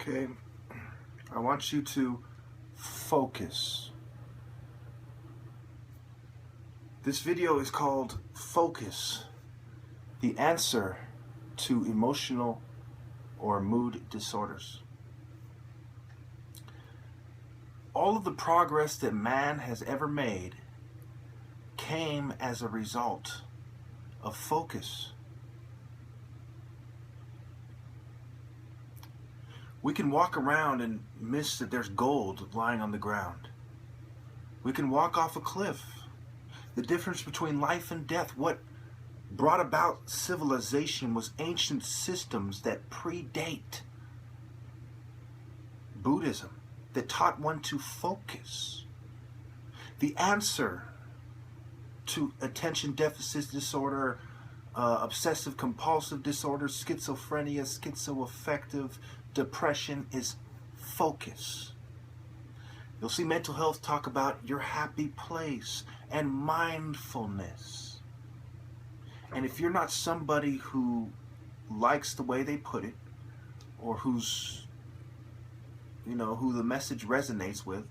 Okay, I want you to focus. This video is called Focus, the answer to emotional or mood disorders. All of the progress that man has ever made came as a result of focus. We can walk around and miss that there's gold lying on the ground. We can walk off a cliff. The difference between life and death, what brought about civilization, was ancient systems that predate Buddhism, that taught one to focus. The answer to attention deficit disorder, obsessive compulsive disorder, schizophrenia, schizoaffective depression is focus. You'll see mental health talk about your happy place and mindfulness. And if you're not somebody who likes the way they put it, or who the message resonates with,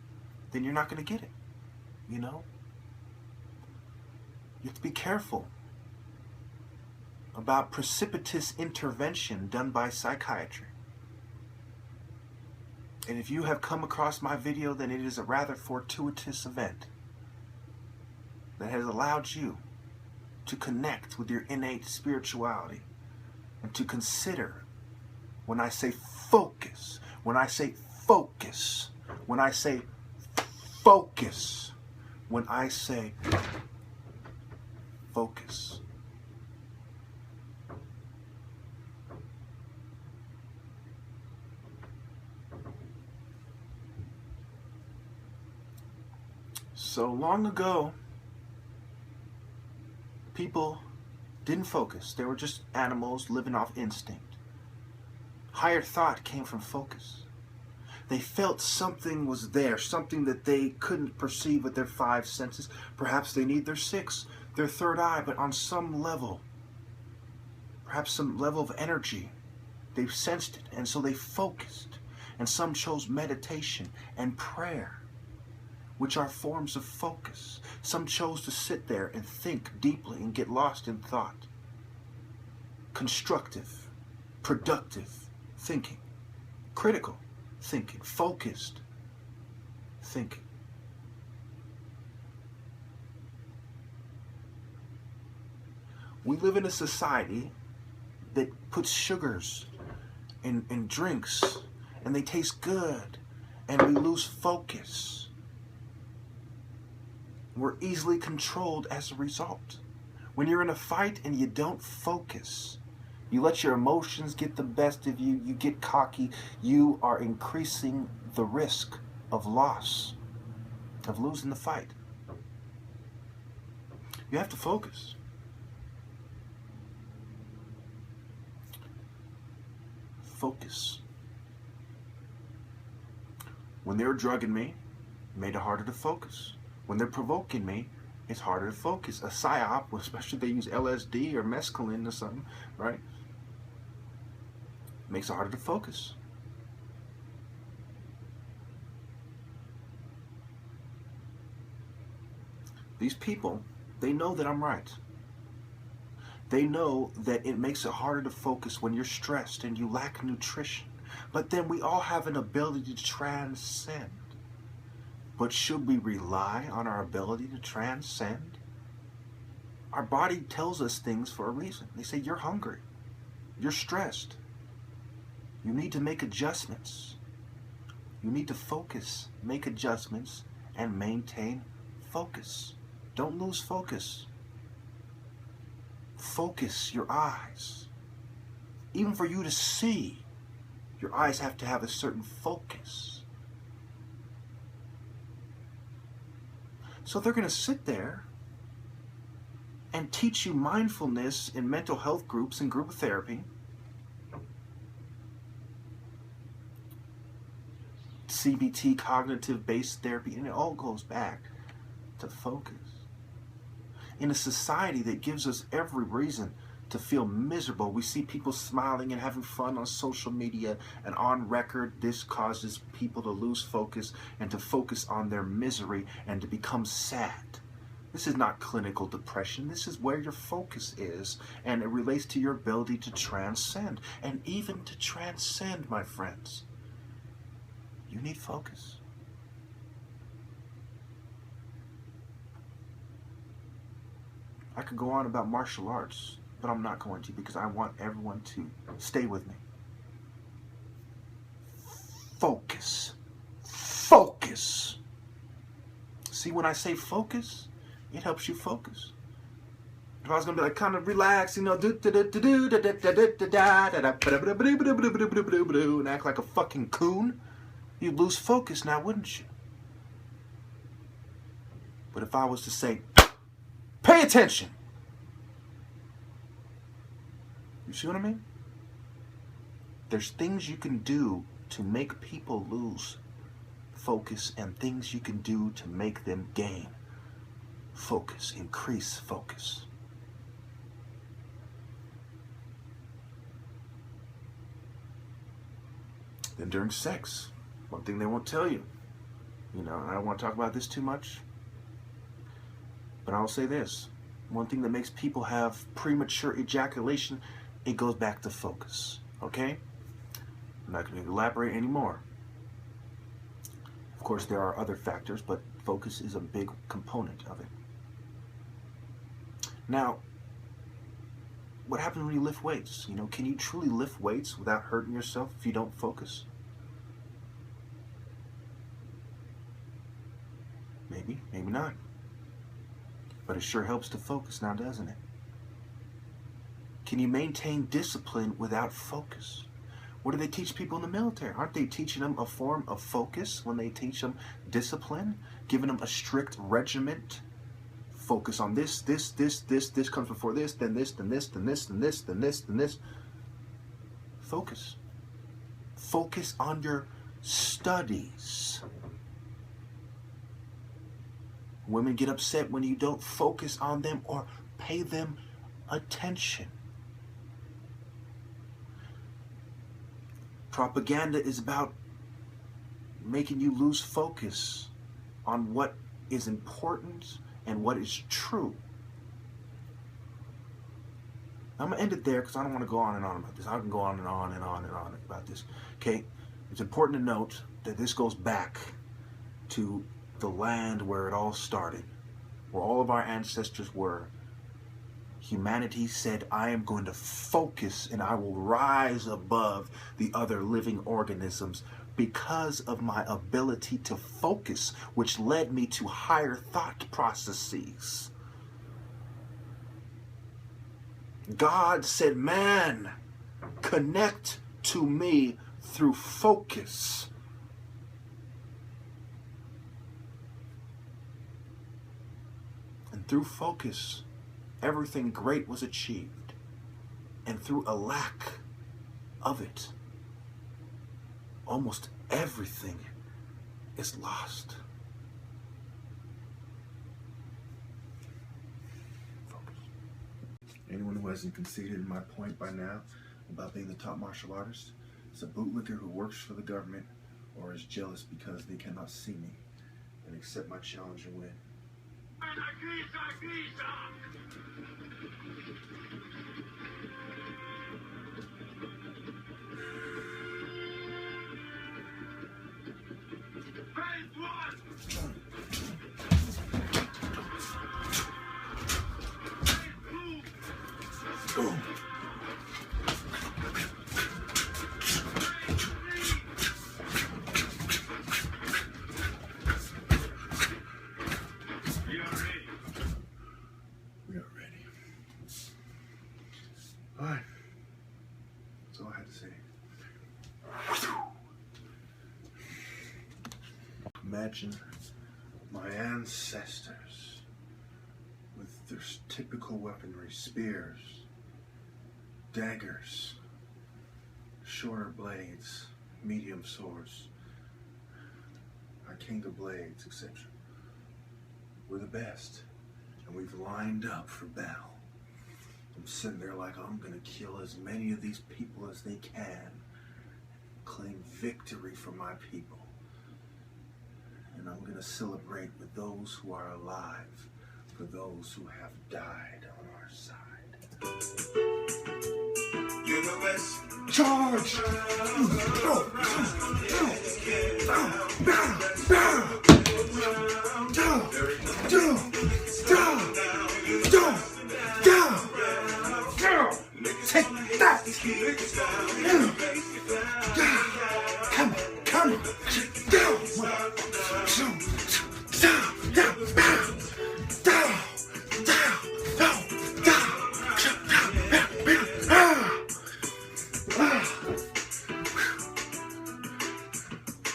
then you're not going to get it. You have to be careful about precipitous intervention done by psychiatry. And if you have come across my video, then it is a rather fortuitous event that has allowed you to connect with your innate spirituality and to consider when I say focus, when I say focus, when I say focus, when I say focus. So long ago, people didn't focus. They were just animals living off instinct. Higher thought came from focus. They felt something was there, something that they couldn't perceive with their five senses. Perhaps they need their sixth, their third eye, but on some level, perhaps some level of energy, they sensed it, and so they focused. And some chose meditation and prayer, which are forms of focus. Some chose to sit there and think deeply and get lost in thought. Constructive, productive thinking, critical thinking, focused thinking. We live in a society that puts sugars in drinks, and they taste good, and we lose focus. We're easily controlled as a result. When you're in a fight and you don't focus, you let your emotions get the best of you, you get cocky, you are increasing the risk of loss, of losing the fight. You have to focus. Focus. When they're drugging me, it made it harder to focus. When they're provoking me, it's harder to focus. A psyop, especially if they use LSD or mescaline or something, right? Makes it harder to focus. These people, they know that I'm right. They know that it makes it harder to focus when you're stressed and you lack nutrition. But then we all have an ability to transcend. But should we rely on our ability to transcend? Our body tells us things for a reason. They say, you're hungry, you're stressed, you need to make adjustments. You need to focus, make adjustments, and maintain focus. Don't lose focus. Focus your eyes. Even for you to see, your eyes have to have a certain focus. So they're going to sit there and teach you mindfulness in mental health groups and group therapy, CBT, cognitive-based therapy, and it all goes back to focus. In a society that gives us every reason to feel miserable. We see people smiling and having fun on social media, and on record, this causes people to lose focus and to focus on their misery and to become sad. This is not clinical depression. This is where your focus is, and it relates to your ability to transcend. And even to transcend, my friends, you need focus. I could go on about martial arts, but I'm not going to, because I want everyone to stay with me. Focus. Focus. See, when I say focus, it helps you focus. If I was going to be like, kind of relax, you know, and act like a fucking coon, you'd lose focus now, wouldn't you? But if I was to say, pay attention. You see what I mean? There's things you can do to make people lose focus and things you can do to make them gain focus, increase focus. Then during sex, one thing they won't tell you, you know, I don't want to talk about this too much, but I'll say this. One thing that makes people have premature ejaculation, it goes back to focus, okay? I'm not going to elaborate anymore. Of course, there are other factors, but focus is a big component of it. Now, what happens when you lift weights? You know, can you truly lift weights without hurting yourself if you don't focus? Maybe, maybe not. But it sure helps to focus now, doesn't it? Can you maintain discipline without focus? What do they teach people in the military? Aren't they teaching them a form of focus when they teach them discipline? Giving them a strict regiment? Focus on this comes before this, then this, then this, then this, then this, then this, then this. Focus. Focus on your studies. Women get upset when you don't focus on them or pay them attention. Propaganda is about making you lose focus on what is important and what is true. I'm going to end it there because I don't want to go on and on about this. I can go on and on and on and on about this. Okay, it's important to note that this goes back to the land where it all started, where all of our ancestors were. Humanity said, I am going to focus and I will rise above the other living organisms because of my ability to focus, which led me to higher thought processes. God said, man, connect to me through focus. And through focus, everything great was achieved. And through a lack of it, almost everything is lost. Focus. Anyone who hasn't conceded my point by now about being the top martial artist is a bootlicker who works for the government or is jealous because they cannot see me and accept my challenge and win. Boom. We are ready. All right. That's all I had to say. Imagine my ancestors with their typical weaponry, spears, daggers, shorter blades, medium swords, our king of blades, etc. We're the best, and we've lined up for battle. I'm sitting there like, I'm gonna kill as many of these people as they can, claim victory for my people, and I'm gonna celebrate with those who are alive, for those who have died on our side. You're the best. Charge! Take that! Come on, come on!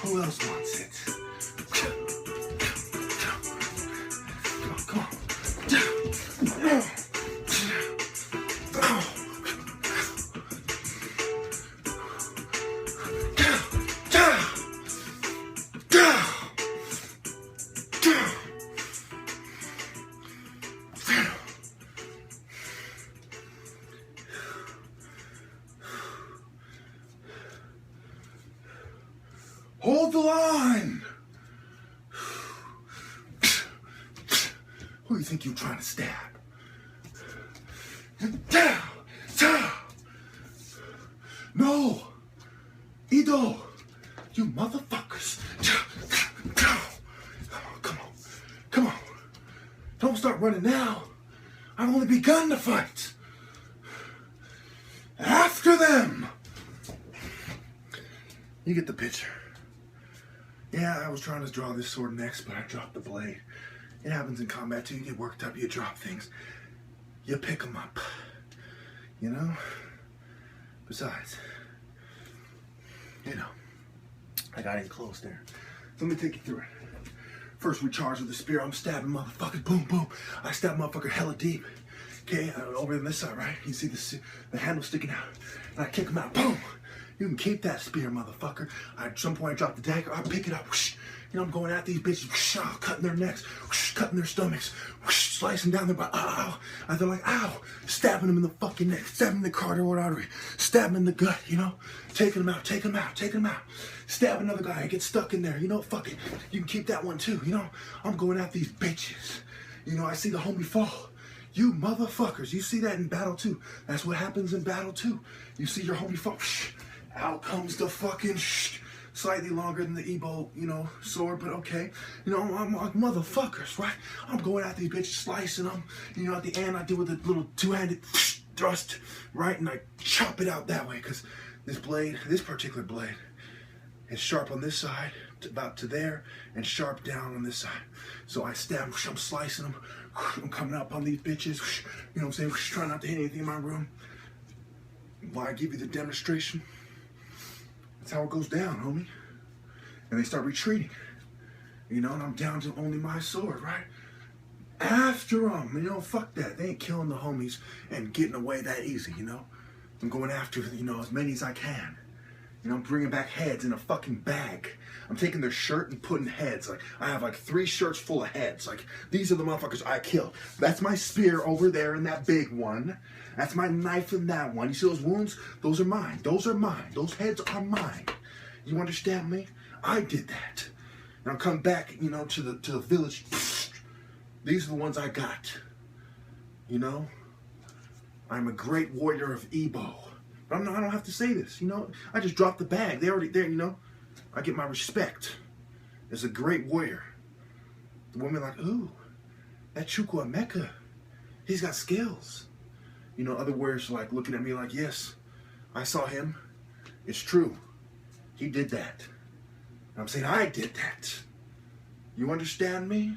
Who else wants it? Come on. Hold the line! Who do you think you're trying to stab? No! Ido! You motherfuckers! Come on. Don't start running now. I've only begun to fight. After them! You get the picture. Yeah, I was trying to draw this sword next, but I dropped the blade. It happens in combat too. You get worked up, you drop things. You pick them up. You know? Besides, I got in close there. So let me take you through it. First, we charge with the spear. I'm stabbing motherfuckers. Boom, boom. I stab motherfucker hella deep. Okay, over on this side, right? You see the handle sticking out. And I kick him out. Boom. You can keep that spear, motherfucker. At some point, I drop the dagger. I pick it up. Whoosh. I'm going at these bitches. Whoosh, cutting their necks. Whoosh, cutting their stomachs. Whoosh, slicing down their butt. Ow. And they're like, ow. Stabbing them in the fucking neck. Stabbing the carotid artery. Stabbing in the gut, Taking them out. Stab another guy. I get stuck in there. Fuck it. You can keep that one too. I'm going at these bitches. I see the homie fall. You motherfuckers. You see that in battle too. That's what happens in battle too. You see your homie fall. Out comes the fucking slightly longer than the Ebo, sword, but okay. I'm like motherfuckers, right? I'm going at these bitches, slicing them. At the end, I do with a little two-handed thrust, right? And I chop it out that way, because this particular blade, is sharp on this side, about to there, and sharp down on this side. So I stab, I'm slicing them. I'm coming up on these bitches, you know what I'm saying? Trying not to hit anything in my room. While I give you the demonstration, that's how it goes down, homie. And they start retreating. And I'm down to only my sword, right? After them, fuck that. They ain't killing the homies and getting away that easy, I'm going after, as many as I can. I'm bringing back heads in a fucking bag. I'm taking their shirt and putting heads. Like, I have 3 shirts full of heads. Like, these are the motherfuckers I killed. That's my spear over there in that big one. That's my knife in that one. You see those wounds? Those are mine. Those are mine. Those heads are mine. You understand me? I did that. And I'm coming back, to the village. These are the ones I got. I'm a great warrior of Ebo. But I don't have to say this, I just dropped the bag. They already there, I get my respect as a great warrior. The woman like, ooh, that Chukwu Emeka, he's got skills. Other warriors like looking at me like, yes, I saw him. It's true. He did that. And I'm saying, I did that. You understand me?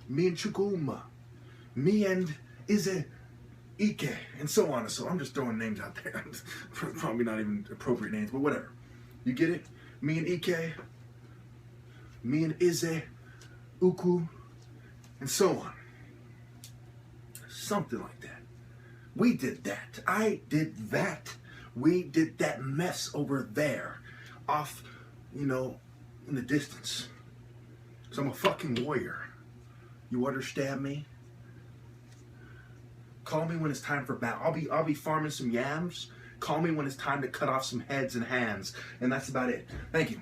Me and Chukwuma. Me and Ize Ike, and so on and so on. I'm just throwing names out there. Probably not even appropriate names, but whatever. You get it? Me and Ike, me and Ize, Uku, and so on. Something like that. We did that. I did that. We did that mess over there. Off, in the distance. So I'm a fucking warrior. You understand me? Call me when it's time for battle. I'll be farming some yams. Call me when it's time to cut off some heads and hands. And that's about it. Thank you.